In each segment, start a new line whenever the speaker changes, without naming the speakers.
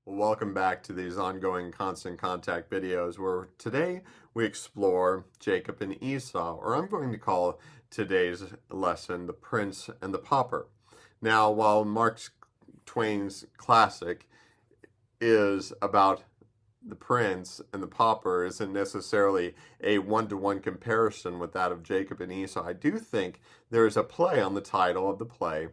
Welcome back to these ongoing constant contact videos where today we explore Jacob and Esau, or I'm going to call today's lesson The Prince and the Pauper. Now, while Mark Twain's classic is about the prince and the pauper isn't necessarily a one-to-one comparison with that of Jacob and Esau, I do think there is a play on the title of the play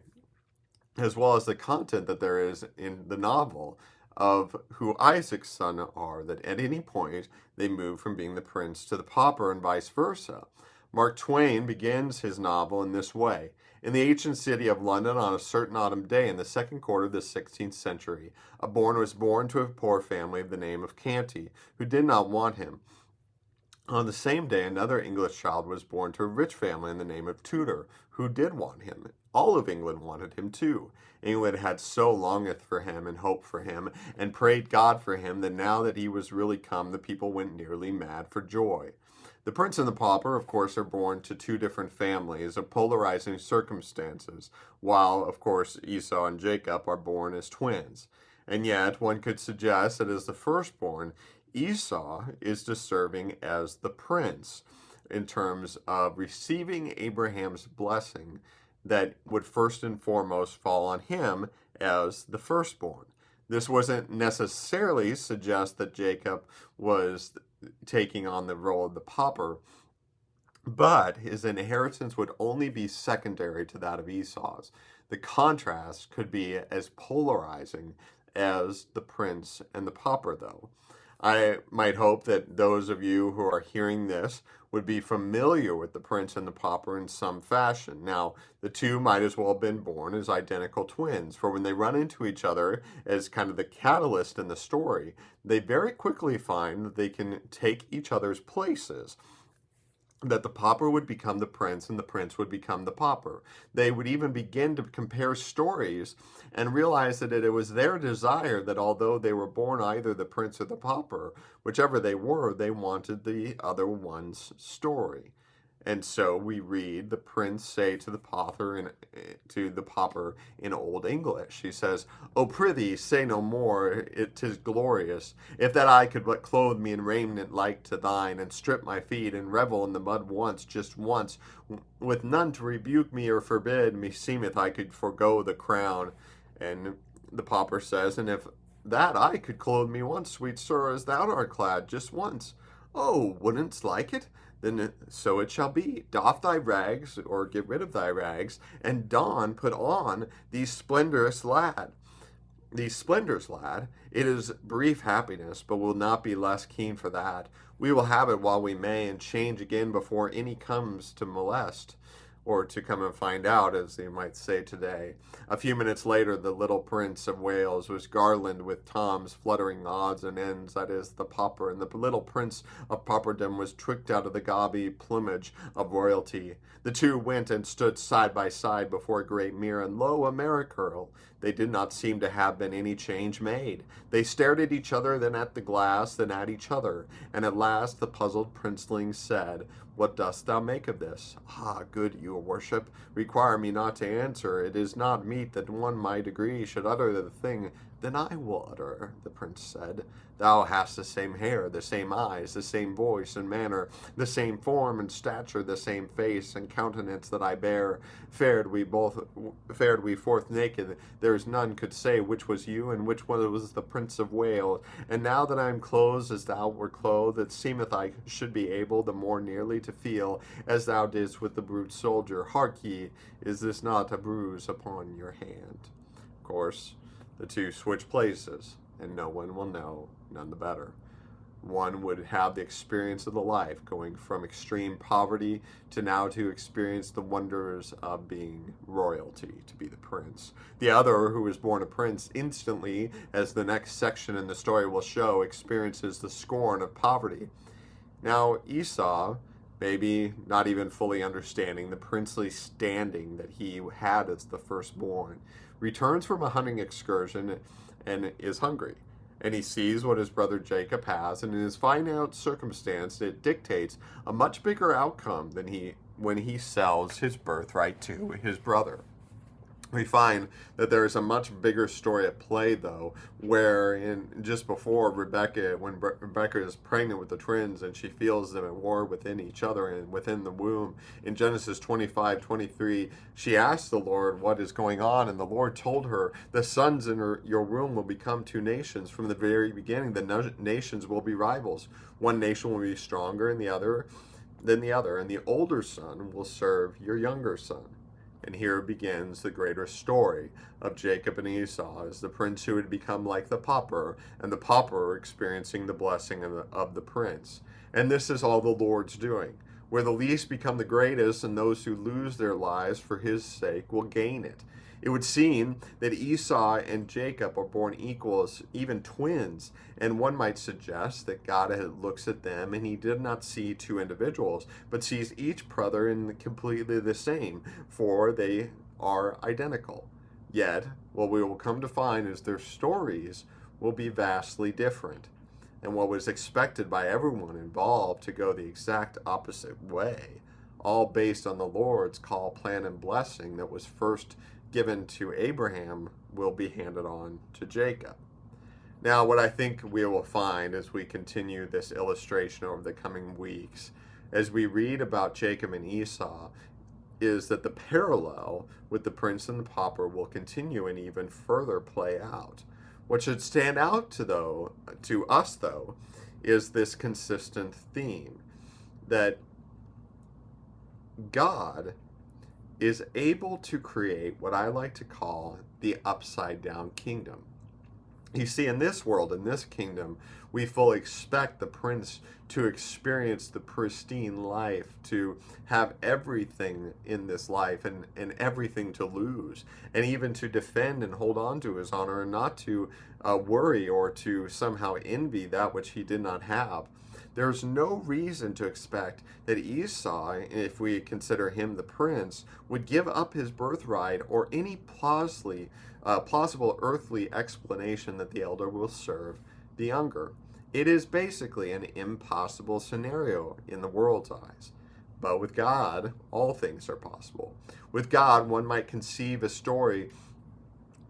as well as the content that there is in the novel of who Isaac's son are, that at any point they move from being the prince to the pauper and vice versa. Mark Twain begins his novel in this way. In the ancient city of London, on a certain autumn day in the second quarter of the 16th century, a boy was born to a poor family of the name of Canty, who did not want him. On the same day, another English child was born to a rich family in the name of Tudor, who did want him. All of England wanted him too. England had so longeth for him and hoped for him and prayed God for him that now that he was really come, the people went nearly mad for joy. The prince and the pauper, of course, are born to two different families of polarizing circumstances, while, of course, Esau and Jacob are born as twins. And yet, one could suggest that as the firstborn, Esau is deserving as the prince in terms of receiving Abraham's blessing that would first and foremost fall on him as the firstborn. This wasn't necessarily suggest that Jacob was taking on the role of the pauper, but his inheritance would only be secondary to that of Esau's. The contrast could be as polarizing as the prince and the pauper, though. I might hope that those of you who are hearing this would be familiar with the prince and the pauper in some fashion. Now, the two might as well have been born as identical twins, for when they run into each other as kind of the catalyst in the story, they very quickly find that they can take each other's places, that the pauper would become the prince and the prince would become the pauper. They would even begin to compare stories and realize that it was their desire that although they were born either the prince or the pauper, whichever they were, they wanted the other one's story. And so we read the prince say to the pauper in Old English. He says, "O prithee, say no more, it 'tis glorious, if that I could but clothe me in raiment like to thine, and strip my feet, and revel in the mud once, just once, with none to rebuke me or forbid, me seemeth I could forego the crown." And the pauper says, "And if that I could clothe me once, sweet sir, as thou art clad, just once. Oh, wouldn't like it? Then so it shall be. Doff thy rags, or get rid of thy rags, and put on these splendors, lad. It is brief happiness, but will not be less keen for that. We will have it while we may, and change again before any comes to molest, or to come and find out, as they might say today." A few minutes later, the little Prince of Wales was garlanded with Tom's fluttering odds and ends, that is, the pauper, and the little Prince of Pauperdom was tricked out of the gaudy plumage of royalty. The two went and stood side by side before a great mirror, and lo, a miracle! They did not seem to have been any change made. They stared at each other, then at the glass, then at each other, and at last the puzzled princeling said, "What dost thou make of this?" "Ah, good your worship, require me not to answer. It is not meet that one my degree should utter the thing." "Then I will utter," the prince said. "Thou hast the same hair, the same eyes, the same voice and manner, the same form and stature, the same face and countenance that I bear. Fared we forth naked, there is none could say which was you and which one was the Prince of Wales. And now that I am clothed as thou wert clothed, it seemeth I should be able the more nearly to feel as thou didst with the brute soldier. Hark ye, is this not a bruise upon your hand?" Of course, the two switch places, and no one will know, none the better. One would have the experience of the life, going from extreme poverty to now to experience the wonders of being royalty, to be the prince. The other, who was born a prince, instantly, as the next section in the story will show, experiences the scorn of poverty. Now, Esau, maybe not even fully understanding the princely standing that he had as the firstborn, returns from a hunting excursion and is hungry. And he sees what his brother Jacob has, and in his finite circumstance, it dictates a much bigger outcome than when he sells his birthright to his brother. We find that there is a much bigger story at play, though, where in just before Rebecca, when Rebecca is pregnant with the twins and she feels them at war within each other and within the womb, in Genesis 25:23, she asked the Lord what is going on, and the Lord told her, the sons in your womb will become two nations. From the very beginning, the nations will be rivals. One nation will be stronger than the other, and the older son will serve your younger son. And here begins the greater story of Jacob and Esau as the prince who would become like the pauper, and the pauper experiencing the blessing of the prince. And this is all the Lord's doing. Where the least become the greatest, and those who lose their lives for his sake will gain it. It would seem that Esau and Jacob are born equals, even twins, and one might suggest that God looks at them and he did not see two individuals, but sees each brother in completely the same, for they are identical. Yet, what we will come to find is their stories will be vastly different, and what was expected by everyone involved to go the exact opposite way, all based on the Lord's call, plan, and blessing that was first given to Abraham will be handed on to Jacob. Now, what I think we will find as we continue this illustration over the coming weeks, as we read about Jacob and Esau, is that the parallel with the prince and the pauper will continue and even further play out. What should stand out to us, though, is this consistent theme that God is able to create what I like to call the upside down kingdom. You see, in this world, in this kingdom, we fully expect the prince to experience the pristine life, to have everything in this life and everything to lose, and even to defend and hold on to his honor and not to worry or to somehow envy that which he did not have. There's no reason to expect that Esau, if we consider him the prince, would give up his birthright or any plausible earthly explanation that the elder will serve the younger. It is basically an impossible scenario in the world's eyes. But with God, all things are possible. With God, one might conceive a story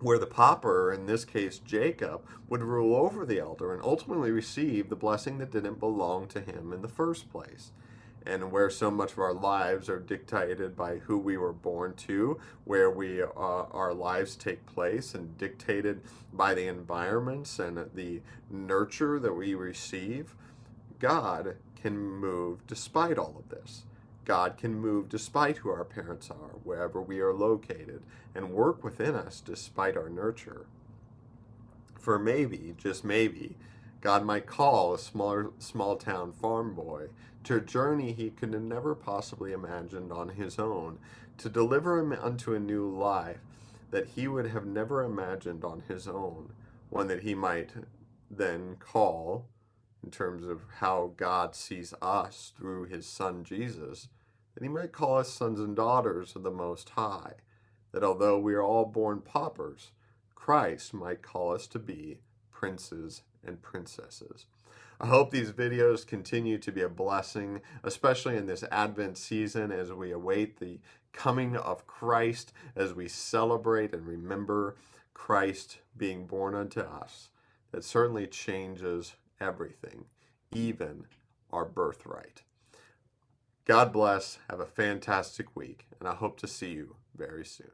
where the pauper, in this case Jacob, would rule over the elder and ultimately receive the blessing that didn't belong to him in the first place. And where so much of our lives are dictated by who we were born to, where our lives take place and dictated by the environments and the nurture that we receive, God can move despite all of this. God can move despite who our parents are, wherever we are located, and work within us despite our nurture. For maybe, just maybe, God might call a small town farm boy to a journey he could have never possibly imagined on his own, to deliver him unto a new life that he would have never imagined on his own, one that he might then call, in terms of how God sees us through his son Jesus, that he might call us sons and daughters of the Most High, that although we are all born paupers, Christ might call us to be princes and princesses. I hope these videos continue to be a blessing, especially in this Advent season as we await the coming of Christ, as we celebrate and remember Christ being born unto us. That certainly changes everything, even our birthright. God bless. Have a fantastic week, and I hope to see you very soon.